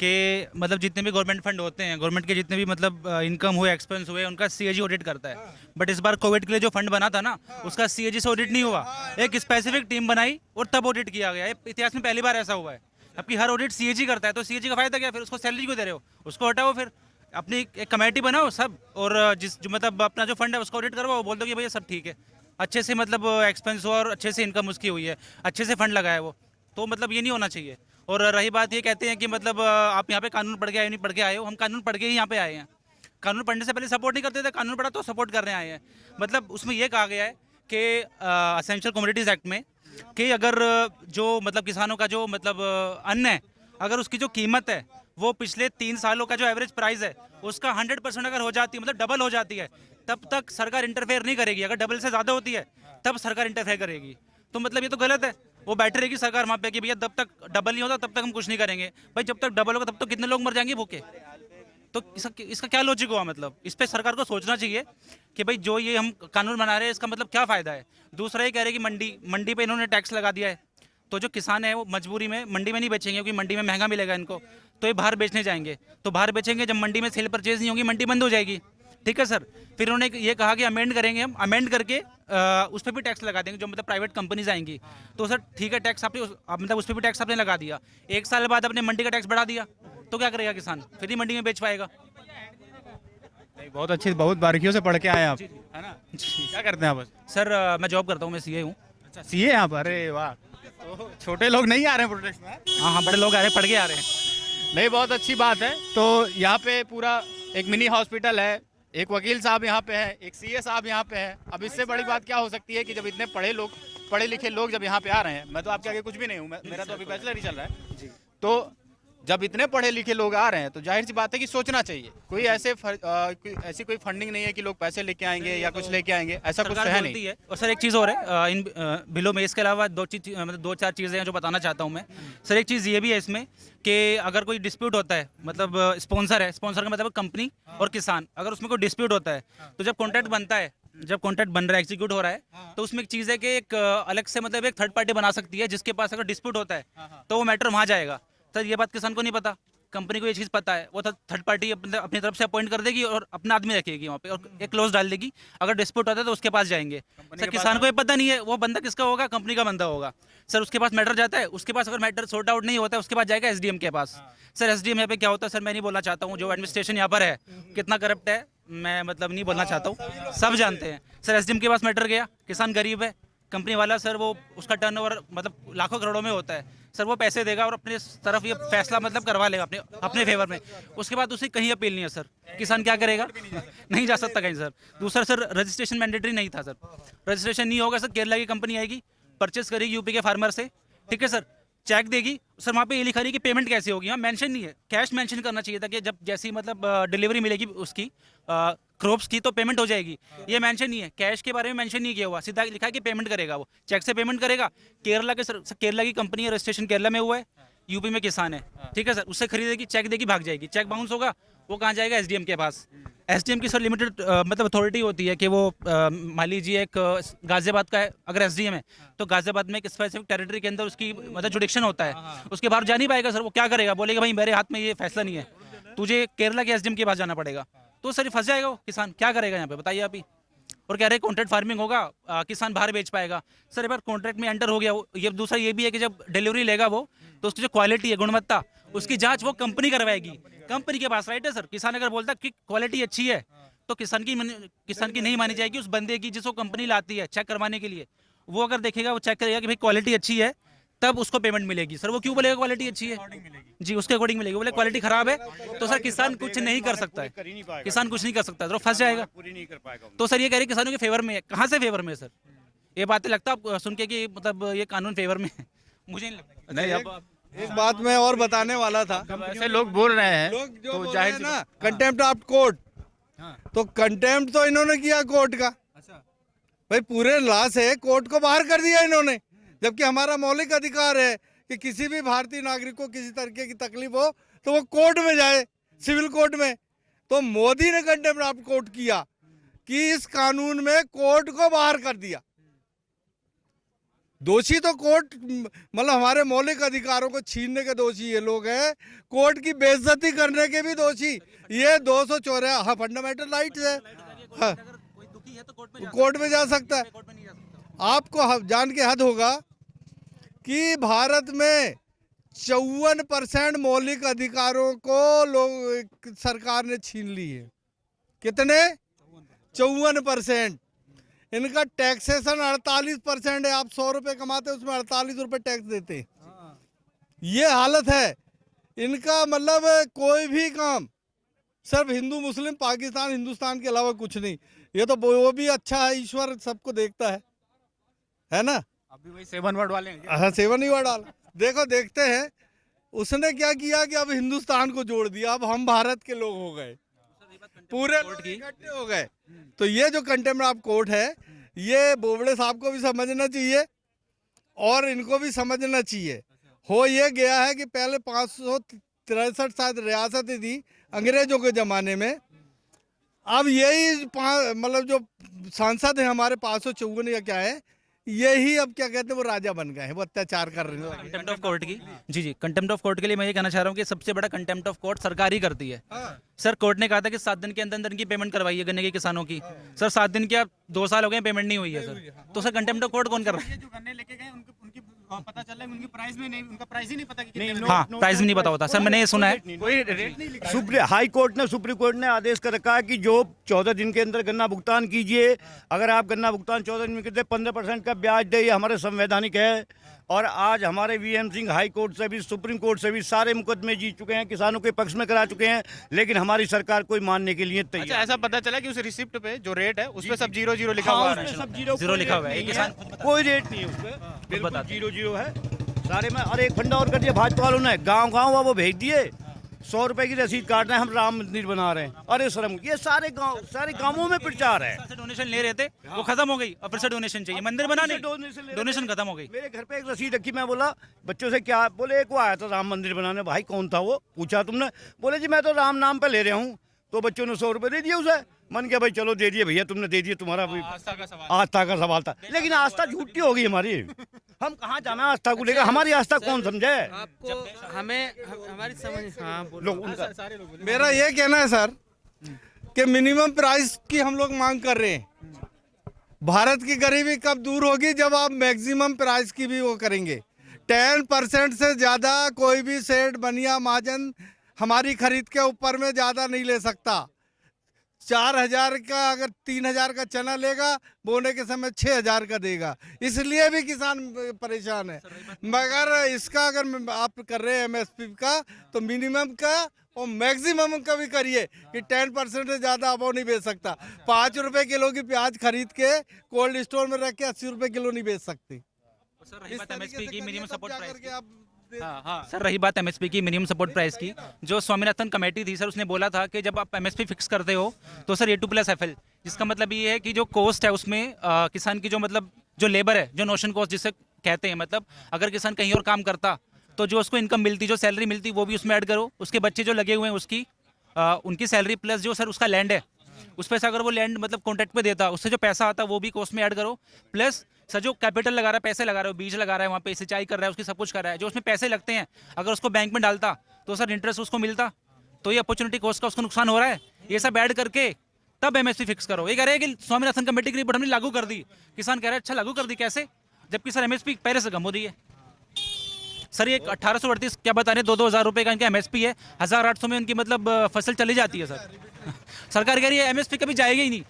कि मतलब जितने भी गवर्नमेंट फंड होते हैं, गवर्नमेंट के जितने भी मतलब इनकम हुए, एक्सपेंस हुए, उनका सीएजी ऑडिट करता है। बट इस बार कोविड के लिए जो फंड बना था ना, उसका सीएजी से ऑडिट नहीं हुआ। एक स्पेसिफिक टीम बनाई और तब ऑडिट किया गया। ये इतिहास में पहली बार ऐसा हुआ है। आपकी हर ऑडिट सीएजी करता है, तो सीएजी का फायदा क्या? फिर उसको सैलरी क्यों दे रहे हो? उसको हटाओ फिर, अपनी एक कमेटी बनाओ सब, और जिस जो मतलब अपना जो फंड है उसको ऑडिट करवाओ, बोल दो कि भैया सब ठीक है, अच्छे से मतलब एक्सपेंस हुआ और अच्छे से इनकम उसकी हुई है, अच्छे से फंड लगाया वो। तो मतलब ये नहीं होना चाहिए। और रही बात, ये कहते हैं कि मतलब आप यहाँ पे कानून पढ़ के आए, नहीं पढ़ के आए हो। हम कानून पढ़ के ही यहाँ पे आए हैं। कानून पढ़ने से पहले सपोर्ट नहीं करते थे, कानून पढ़ा तो सपोर्ट करने आए हैं। मतलब उसमें ये कहा गया है कि असेंशियल कमोडिटीज़ एक्ट में कि अगर जो मतलब किसानों का जो मतलब अन्न है, अगर उसकी जो कीमत है वो पिछले 3 सालों का जो एवरेज प्राइस है उसका 100% अगर हो जाती है, मतलब डबल हो जाती है, तब तक सरकार इंटरफेयर नहीं करेगी। अगर डबल से ज़्यादा होती है तब सरकार इंटरफेयर करेगी। तो मतलब ये तो गलत है। वो बैठे रहेगी सरकार वहाँ पे कि भैया जब तक डबल नहीं होता तब तक हम कुछ नहीं करेंगे। भाई जब तक डबल होगा तब तो कितने लोग मर जाएंगे भूखे। तो इसका क्या लॉजिक हुआ? मतलब इस पे सरकार को सोचना चाहिए कि भाई जो ये हम कानून बना रहे हैं इसका मतलब क्या फ़ायदा है। दूसरा ये कह रहे हैं कि मंडी मंडी पे इन्होंने टैक्स लगा दिया है, तो जो किसान है वो मजबूरी में मंडी में नहीं बेचेंगे, क्योंकि मंडी में महंगा मिलेगा इनको, तो ये बाहर बेचने जाएंगे। तो बाहर बेचेंगे, जब मंडी में सेल परचेज नहीं होगी मंडी बंद हो जाएगी। ठीक है सर। फिर उन्होंने ये कहा कि अमेंड करेंगे, हम अमेंड करके उस पर भी टैक्स लगा देंगे, जो मतलब प्राइवेट कंपनीज आएंगी। तो सर ठीक है, टैक्स आपने मतलब उस पर भी टैक्स आपने लगा दिया, 1 साल बाद अपने मंडी का टैक्स बढ़ा दिया, तो क्या करेगा किसान? फिर ही मंडी में बेच पाएगा। नहीं, बहुत अच्छी, बहुत बारीकियों से पढ़ के आए आप, है ना? जी क्या करते हैं आप? बस सर, मैं जॉब करता हूँ, मैं सीए हूँ। अच्छा, सीए यहाँ पर? अरे वाह, तो छोटे लोग नहीं आ रहे हैं प्रोटेस्ट में? हाँ हाँ, बड़े लोग आ रहे हैं, पढ़ के आ रहे हैं। नहीं, बहुत अच्छी बात है। तो यहाँ पे पूरा एक मिनी हॉस्पिटल है, एक वकील साहब यहाँ पे है, एक सीए साहब यहाँ पे है। अब इससे बड़ी बात क्या हो सकती है कि जब इतने पढ़े लिखे लोग जब यहाँ पे आ रहे हैं। मैं तो आपके आगे कुछ भी नहीं हूँ, मेरा तो अभी बैचलर ही चल रहा है जी। तो जब इतने पढ़े लिखे लोग आ रहे हैं तो जाहिर सी बात है कि सोचना चाहिए। कोई ऐसी कोई फंडिंग नहीं है कि लोग पैसे लेके आएंगे या कुछ लेके आएंगे, ऐसा कुछ तो सरकार है बोलती नहीं। है। और सर एक चीज़ और है, इन बिलों में इसके अलावा मतलब 2-4 चीज़ें हैं जो बताना चाहता हूँ मैं। सर एक चीज़ ये भी है इसमें कि अगर कोई डिस्प्यूट होता है, मतलब स्पॉन्सर है, स्पॉन्सर का मतलब कंपनी और किसान, अगर उसमें कोई डिस्प्यूट होता है, तो जब कॉन्ट्रैक्ट बनता है, जब कॉन्ट्रैक्ट बन रहा है, एग्जीक्यूट हो रहा है, तो उसमें एक चीज़ है कि एक अलग से मतलब एक थर्ड पार्टी बना सकती है, जिसके पास अगर डिस्प्यूट होता है तो वो मैटर वहाँ जाएगा। सर ये बात किसान को नहीं पता, कंपनी को ये चीज़ पता है। वो थर्ड पार्टी अपनी तरफ से अपॉइंट कर देगी और अपना आदमी रखेगी वहाँ पे, और एक क्लोज डाल देगी। अगर डिस्प्यूट होता है तो उसके पास जाएंगे। सर किसान को ये पता नहीं है वो बंदा किसका होगा, कंपनी का बंदा होगा। सर उसके पास मैटर जाता है, उसके पास अगर मैटर सॉर्ट आउट नहीं होता है उसके बाद जाएगा एसडीएम के पास। सर एसडीएम यहाँ पे क्या होता है, सर मैं नहीं बोलना चाहता हूँ, जो एडमिनिस्ट्रेशन यहाँ पर है कितना करप्ट है, मैं मतलब नहीं बोलना चाहता हूँ, सब जानते हैं। सर एसडीएम के पास मैटर गया, किसान गरीब है, कंपनी वाला सर वो उसका टर्नओवर मतलब लाखों करोड़ों में होता है। सर वो पैसे देगा और अपने तरफ ये फैसला मतलब करवा लेगा अपने अपने फेवर में। उसके बाद उसे कहीं अपील नहीं है। सर किसान क्या करेगा? नहीं जा सकता कहीं। सर दूसरा, सर रजिस्ट्रेशन मैंडेटरी नहीं था। सर रजिस्ट्रेशन नहीं होगा, सर केरला की कंपनी आएगी, परचेस करेगी यूपी के फार्मर से, ठीक है सर, चेक देगी। सर वहाँ पे ये लिखा रही कि पेमेंट कैसे होगी, हाँ मेंशन नहीं है, कैश मेंशन करना चाहिए था कि जब जैसी मतलब डिलीवरी मिलेगी उसकी क्रॉप्स की तो पेमेंट हो जाएगी। ये मेंशन नहीं है, कैश के बारे में मेंशन नहीं किया हुआ, सीधा लिखा है कि पेमेंट करेगा, वो चेक से पेमेंट करेगा। केरला के सर केरला की कंपनी है, रजिस्ट्रेशन केरला में हुआ है, यूपी में किसान है, ठीक है सर, उससे खरीदेगी, चेक देगी, भाग जाएगी, चेक बाउंस होगा, वो कहाँ जाएगा? एसडीएम के पास। एसडीएम की सर लिमिटेड मतलब अथॉरिटी होती है कि वो मान लीजिए एक गाजियाबाद का है अगर एसडीएम है, तो गाजियाबाद में एक स्पेसिफिक टेरिटरी के अंदर उसकी मतलब जुडिक्शन होता है, उसके बाहर जा नहीं पाएगा। सर वो क्या करेगा? बोलेगा भाई मेरे हाथ में ये फैसला नहीं है, तुझे केरला के एसडीएम के पास जाना पड़ेगा। तो सर फंस जाएगा वो किसान, क्या करेगा यहाँ पे बताइए आप ही। और कह रहे कॉन्ट्रैक्ट फार्मिंग होगा, किसान बाहर बेच पाएगा। सर एक बार कॉन्ट्रैक्ट में एंटर हो गया वो, ये दूसरा ये भी है कि जब डिलीवरी लेगा वो, तो उसकी जो क्वालिटी है, गुणवत्ता, उसकी जांच वो कंपनी करवाएगी, कंपनी के पास राइट है सर। किसान अगर बोलता है कि क्वालिटी अच्छी है तो किसान की नहीं मानी जाएगी, उस बंदे की जिसको कंपनी लाती है चेक करवाने के लिए। वो अगर देखेगा, वो चेक करेगा कि भाई क्वालिटी अच्छी है, तब उसको पेमेंट मिलेगी। सर वो क्यों बोलेगा क्वालिटी अच्छी है? जी उसके अकॉर्डिंग मिलेगी। बोले क्वालिटी खराब है तो सर किसान कुछ नहीं कर सकता है, किसान कुछ नहीं कर सकता है, तो फंस जाएगा। तो सर ये कह रहे किसानों के फेवर में है, कहाँ से फेवर में है सर? ये बातें लगता है आपको सुन के कि मतलब ये कानून फेवर में है? मुझे नहीं लगता। नहीं, अब एक बात मैं और बताने वाला था। ऐसे लोग बोल रहे हैं लोग जो तो बोल रहे जाहिर हैं सी ना कंटेम्प्ट ऑफ कोर्ट, तो कंटेम्प्ट तो इन्होंने किया कोर्ट का। भाई पूरे लॉ से कोर्ट को बाहर कर दिया इन्होंने, जबकि हमारा मौलिक अधिकार है कि किसी भी भारतीय नागरिक को किसी तरीके की तकलीफ हो तो वो कोर्ट में जाए, सिविल कोर्ट में। तो मोदी ने कंटेम्प्ट ऑफ कोर्ट किया कि इस कानून में कोर्ट को बाहर कर दिया। दोषी तो कोर्ट मतलब हमारे मौलिक अधिकारों को छीनने के दोषी ये लोग हैं, कोर्ट की बेइज्जती करने के भी दोषी ये 284। हाँ, फंडामेंटल राइट्स है। हाँ, कोई दुखी है तो कोर्ट में जा सकता है। कोर्ट में नहीं जा सकता। आपको जान के हद होगा कि भारत में 54% मौलिक अधिकारों को लोग सरकार ने छीन ली है। कितने? 54%। इनका टैक्सेशन 48% है। आप 100 रुपये कमाते हैं उसमें 48 रुपये टैक्स देते हैं। ये हालत है इनका। मतलब कोई भी काम सिर्फ हिंदू मुस्लिम पाकिस्तान हिंदुस्तान के अलावा कुछ नहीं। ये तो वो भी अच्छा है, ईश्वर सबको देखता है ना। अभी वही 7 वर्ड वाले हैं क्या? हाँ, 7 ही वर्ड डाला। देखो देखते हैं उसने क्या किया कि अब हिंदुस्तान को जोड़ दिया। अब हम भारत के लोग हो गए, पूरे लोग इकट्ठे हो गए। तो ये जो कंटेम्प्ट ऑफ कोर्ट है ये बोबड़े साहब को भी समझना चाहिए और इनको भी समझना चाहिए। हो ये गया है कि पहले 563 शायद रियासतें थी अंग्रेजों के ज़माने में। अब यही मतलब जो सांसद हैं हमारे 554 या क्या है, यही अब क्या कहते हैं वो राजा बन गए हैं, वो अत्याचार कर रहे हैं। कंटेम्प्ट ऑफ कोर्ट की जी कंटेम्प्ट ऑफ कोर्ट के लिए मैं ये कहना चाह रहा हूँ कि सबसे बड़ा कंटेम्प्ट ऑफ कोर्ट सरकार ही करती है। सर कोर्ट ने कहा था कि 7 दिन के अंदर अंदर इनकी पेमेंट करवाइए गन्ने के किसानों की। सर 7 दिन के, अब 2 साल हो गए पेमेंट नहीं हुई है सर। तो सर कंटेम्प्ट ऑफ कोर्ट कौन कर रहा है? जो गन्ने लेके गए उनकी पता चला है उनकी प्राइस में नहीं, उनका प्राइस ही नहीं पता कि कितने में। हाँ, प्राइस भी नहीं पता होता सर, मैंने ये सुना है। कोई रेट नहीं लिखा। हाई कोर्ट ने, सुप्रीम कोर्ट ने आदेश कर रखा है कि जो 14 दिन के अंदर गन्ना भुगतान कीजिए। अगर आप गन्ना भुगतान 14 दिन में करते 15% का ब्याज दे, ये हमारे संवैधानिक है। और आज हमारे वीएम सिंह हाई कोर्ट से भी सुप्रीम कोर्ट से भी सारे मुकदमे जीत चुके हैं, किसानों के पक्ष में करा चुके हैं, लेकिन हमारी सरकार कोई मानने के लिए तैयार। अच्छा, ऐसा पता चला कि उस रिसिप्ट पे जो रेट है उस पे सब 0 लिखा हुआ है। सब जीरो लिखा हुआ है, नहीं किसान कोई रेट नहीं है उस पे, बिल्कुल बताते 0 है सारे में। और एक फंडा और कर दिया भाजपा वालों ने, गांव वो भेज दिए 100 रुपए की रसीद काट रहे हैं, हम राम मंदिर बना रहे हैं। अरे शर्म, ये सारे गांवों में प्रचार है। से डोनेशन ले रहे थे, वो खत्म हो गई और फिर से डोनेशन चाहिए, मंदिर बनाने डोनेशन खत्म हो गई। मेरे घर पे एक रसीद रखी, मैं बोला बच्चों से क्या, बोले एक वो आया था राम मंदिर बनाने। भाई कौन था वो, पूछा तुमने? बोले जी मैं तो राम नाम पे ले रहा हूँ। तो बच्चों ने 100 रुपए दे दिए उसे। मन क्या भाई चलो दे दिए भैया, तुमने दे दिए, तुम्हारा आस्था का सवाल था। लेकिन आस्था झूठी होगी हमारी। हम कहाँ जाना आस्था को लेकर, हमारी आस्था कौन समझे? आपको हमें हमारी समझ। हाँ लोग उनका मेरा ये कहना है सर कि मिनिमम प्राइस की हम लोग मांग कर रहे हैं। भारत की गरीबी कब दूर होगी? जब आप मैक्सिमम प्राइस की भी वो करेंगे। 10% से ज़्यादा कोई भी सेठ बनिया महाजन हमारी खरीद के ऊपर में ज़्यादा नहीं ले सकता। 4000 का अगर 3000 का चना लेगा, बोने के समय 6000 का देगा। इसलिए भी किसान परेशान है। मगर इसका अगर आप कर रहे हैं एमएसपी का, तो मिनिमम का और मैक्सिमम का भी करिए कि 10% से ज़्यादा अब वो नहीं बेच सकता। 5 रुपए किलो की प्याज खरीद के कोल्ड स्टोर में रख के 80 रुपए किलो नहीं बेच सकती। सर रही बात एमएसपी की, मिनिमम सपोर्ट प्राइस की। आप सर रही बात एमएसपी की, मिनिमम सपोर्ट प्राइस की, जो स्वामीनाथन कमेटी थी सर, उसने बोला था कि जब आप एमएसपी फिक्स करते हो तो सर A2+FL, जिसका मतलब ये है कि जो कॉस्ट है उसमें किसान की जो मतलब जो लेबर है, जो नोशन कॉस्ट जिसे कहते हैं, मतलब अगर किसान कहीं और काम करता तो जो उसको इनकम मिलती, जो सैलरी मिलती, वो भी उसमें ऐड करो। उसके बच्चे जो लगे हुए हैं उसकी उनकी सैलरी प्लस जो सर उसका लैंड है उस पर से अगर वो लैंड मतलब कॉन्ट्रैक्ट पे देता, उससे जो पैसा आता वो भी कॉस्ट में ऐड करो। प्लस सर जो कैपिटल लगा रहा है, पैसे लगा रहा है, बीज लगा रहा है, वहाँ पे सिंचाई कर रहा है, उसकी सब कुछ कर रहा है, जो उसमें पैसे लगते हैं अगर उसको बैंक में डालता तो सर इंटरेस्ट उसको मिलता। तो ये अपॉर्चुनिटी कॉस्ट का उसको नुकसान हो रहा है। ये सब ऐड करके तब एमएसपी फिक्स करो। ये कह रहे हैं कि स्वामीनाथन कमेटी की रिपोर्ट हमने लागू कर दी। किसान कह रहे हैं अच्छा लागू कर दी कैसे, जबकि सर एमएसपी पहले से कम हो रही है। सर ये 1838 क्या बता रहे हैं, 2-2 हज़ार रुपये का इनका एमएसपी है। 1800 में उनकी मतलब फसल चली जाती है सर। सरकार कह रही है एमएसपी कभी जाएगी ही नहीं।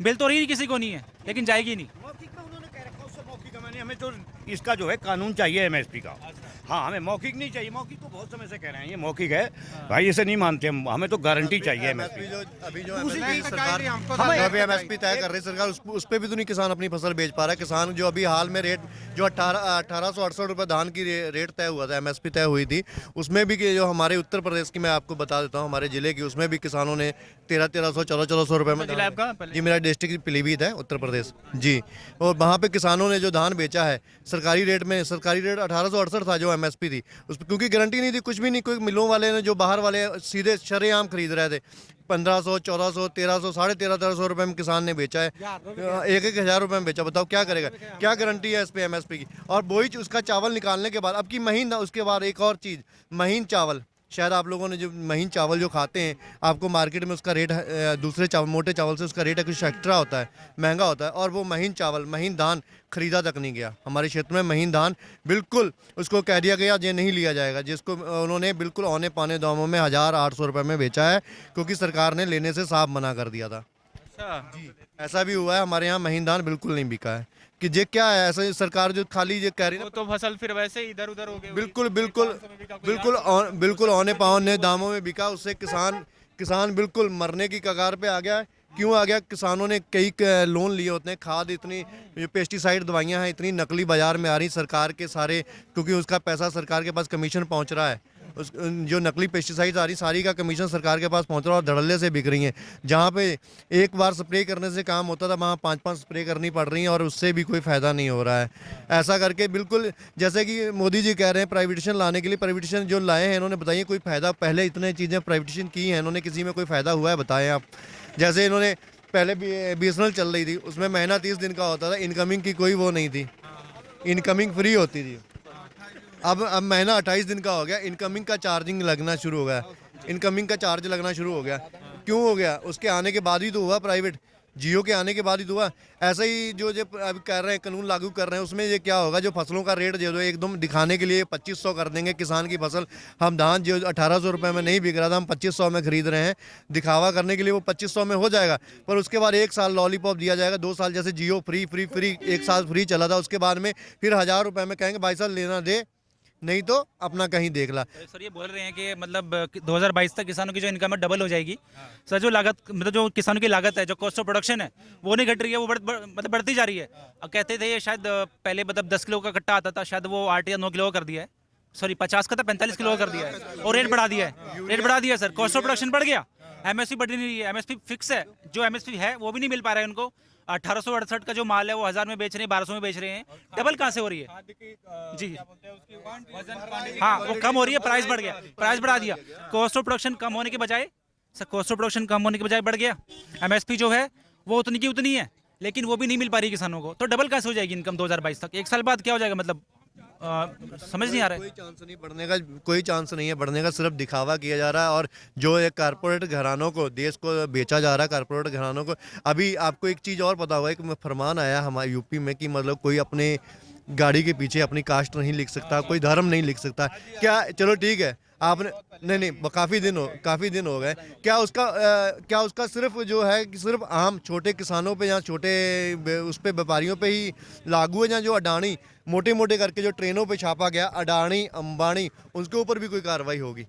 बिल तो रही किसी को नहीं है, लेकिन जाएगी ही नहीं। मौखिक में उन्होंने कह रखा, उससे मौखिक मैंने, हमें तो इसका जो है कानून चाहिए एमएसपी का। हाँ, हमें मौखिक नहीं चाहिए। मौखिक तो बहुत समय से कह रहे हैं ये मौखिक है भाई, इसे नहीं मानते हम, हमें तो गारंटी चाहिए एमएसपी। अभी जो एमएसपी तय कर रही सरकार, उस पे भी तो नहीं किसान अपनी फसल बेच पा रहा है। किसान जो अभी हाल में रेट जो 1868 रुपये धान की रेट तय हुआ था, एमएसपी तय हुई थी, उसमें भी कि जो हमारे उत्तर प्रदेश की मैं आपको बता देता हूँ, हमारे जिले की, उसमें भी किसानों ने 1300 1400 रुपये में जी, मेरा डिस्ट्रिक्ट पीलीभीत है उत्तर प्रदेश जी। और वहाँ पे किसानों ने जो धान बेचा है सरकारी रेट में, सरकारी रेट 1868 था जो एमएसपी थी उस पर, क्योंकि गारंटी नहीं थी कुछ भी नहीं। कोई मिलों वाले ने जो बाहर वाले सीधे शरेआम खरीद रहे थे, 1500, 1400, 1300, 1350 रुपये में किसान ने बेचा है, 1,000 रुपये में बेचा। बताओ क्या करेगा, क्या गारंटी है इस पे एमएसपी की। और वही उसका चावल निकालने के बाद अब की महीन, उसके बाद एक और चीज़, महीन चावल। शायद आप लोगों ने जो महीन चावल जो खाते हैं, आपको मार्केट में उसका रेट दूसरे चावल, मोटे चावल से उसका रेट है कुछ एक्स्ट्रा होता है, महंगा होता है। और वो महीन चावल, महीन धान खरीदा तक नहीं गया हमारे क्षेत्र में। महीन धान बिल्कुल उसको कह दिया गया ये नहीं लिया जाएगा, जिसको उन्होंने बिल्कुल औने पाने दामों में 1,800 रुपये में बेचा है, क्योंकि सरकार ने लेने से साफ मना कर दिया था। अच्छा, ऐसा भी हुआ है, हमारे यहाँ महीन धान बिल्कुल नहीं बिका है। कि ये क्या है, ऐसा सरकार जो खाली ये कह रही है वो तो फसल फिर वैसे ही इधर उधर हो गई। बिल्कुल बिल्कुल बिल्कुल औने पावने दामों में बिका, उससे किसान बिल्कुल मरने की कगार पे आ गया है। क्यों आ गया? किसानों ने कई लोन लिए होते हैं, खाद इतनी, पेस्टिसाइड दवाइयां हैं इतनी नकली बाजार में आ रही सरकार के सारे, क्योंकि उसका पैसा सरकार के पास कमीशन पहुंच रहा है। उस जो नकली पेस्टिसाइड आ रही सारी का कमीशन सरकार के पास पहुंच रहा है और धड़ल्ले से बिक रही हैं। जहां पे एक बार स्प्रे करने से काम होता था, वहां 5-5 स्प्रे करनी पड़ रही हैं और उससे भी कोई फ़ायदा नहीं हो रहा है। ऐसा करके बिल्कुल जैसे कि मोदी जी कह रहे हैं प्राइवेटेशन लाने के लिए, प्राइवेटेशन जो लाए हैं इन्होंने, बताइए कोई फ़ायदा? पहले इतने चीज़ें प्राइवेटेशन की हैं इन्होंने, किसी में कोई फ़ायदा हुआ है? बताएं आप। जैसे इन्होंने पहले BSNL चल रही थी, उसमें महीना 30 दिन का होता था, इनकमिंग की कोई वो नहीं थी, इनकमिंग फ्री होती थी। अब महीना 28 दिन का हो गया, इनकमिंग का चार्जिंग लगना शुरू हो गया, इनकमिंग का चार्ज लगना शुरू हो गया। क्यों हो गया? उसके आने के बाद ही तो हुआ, प्राइवेट जियो के आने के बाद ही तो हुआ। ऐसे ही जो अभी कर रहे हैं, कानून लागू कर रहे हैं, उसमें ये क्या होगा, जो फसलों का रेट जो एकदम दिखाने के लिए 2500 कर देंगे किसान की फसल। हम धान जो 1800 रुपये में नहीं बिक रहा था, हम 2500 में खरीद रहे हैं, दिखावा करने के लिए वो 2500 में हो जाएगा। पर उसके बाद 1 साल लॉलीपॉप दिया जाएगा, 2 साल जैसे जियो फ्री 1 साल फ्री चला था, उसके बाद में फिर 1000 रुपये में कहेंगे भाई साहब लेना दे, नहीं तो अपना कहीं देख ला। सर ये बोल रहे हैं कि मतलब 2022 तक किसानों की जो इनकम है डबल हो जाएगी। सर जो लागत, मतलब जो किसानों की लागत है, जो कॉस्ट ऑफ प्रोडक्शन है, वो नहीं घट रही है, वो मतलब बढ़ती जा रही है। अब कहते थे ये शायद पहले मतलब 10 किलो का कट्टा आता था, शायद वो 8 या 9 किलो का कर दिया है, सॉरी 50 का था 45 किलो का कर दिया है, और रेट बढ़ा दिया है, रेट बढ़ा दिया सर। कॉस्ट ऑफ प्रोडक्शन बढ़ गया, एमएसपी बढ़ नहीं रही है, एमएसपी फिक्स है, जो एमएसपी है वो भी नहीं मिल पा रहा है उनको। 1868 का जो माल है वो 1000 में बेच रहे हैं, 1200 में बेच रहे हैं, डबल कहाँ से हो रही है? जी हाँ, वो कम हो रही है, प्राइस बढ़ गया, प्राइस बढ़ा दिया। कॉस्ट ऑफ प्रोडक्शन कम होने के बजाय, सर कॉस्ट ऑफ प्रोडक्शन कम होने के बजाय बढ़ गया, एमएसपी जो है वो उतनी की उतनी है, लेकिन वो भी नहीं मिल पा रही किसानों को। तो डबल कैसे हो जाएगी इनकम 2022 तक? 1 साल बाद क्या हो जाएगा, मतलब समझ नहीं आ रहा है। कोई चांस नहीं बढ़ने का, कोई चांस नहीं है बढ़ने का, सिर्फ दिखावा किया जा रहा है। और जो एक कारपोरेट घरानों को, देश को बेचा जा रहा है कारपोरेट घरानों को। अभी आपको एक चीज़ और पता होगा, एक फरमान आया हमारे यूपी में कि मतलब कोई अपने गाड़ी के पीछे अपनी कास्ट नहीं लिख सकता, कोई धर्म नहीं लिख सकता। क्या, चलो ठीक है, आपने नहीं काफ़ी दिन हो गए, क्या उसका सिर्फ जो है कि सिर्फ आम छोटे किसानों पे या छोटे उस पे व्यापारियों पे ही लागू है, या जो अडानी मोटे करके जो ट्रेनों पे छापा गया, अडानी अंबानी, उसके ऊपर भी कोई कार्रवाई होगी?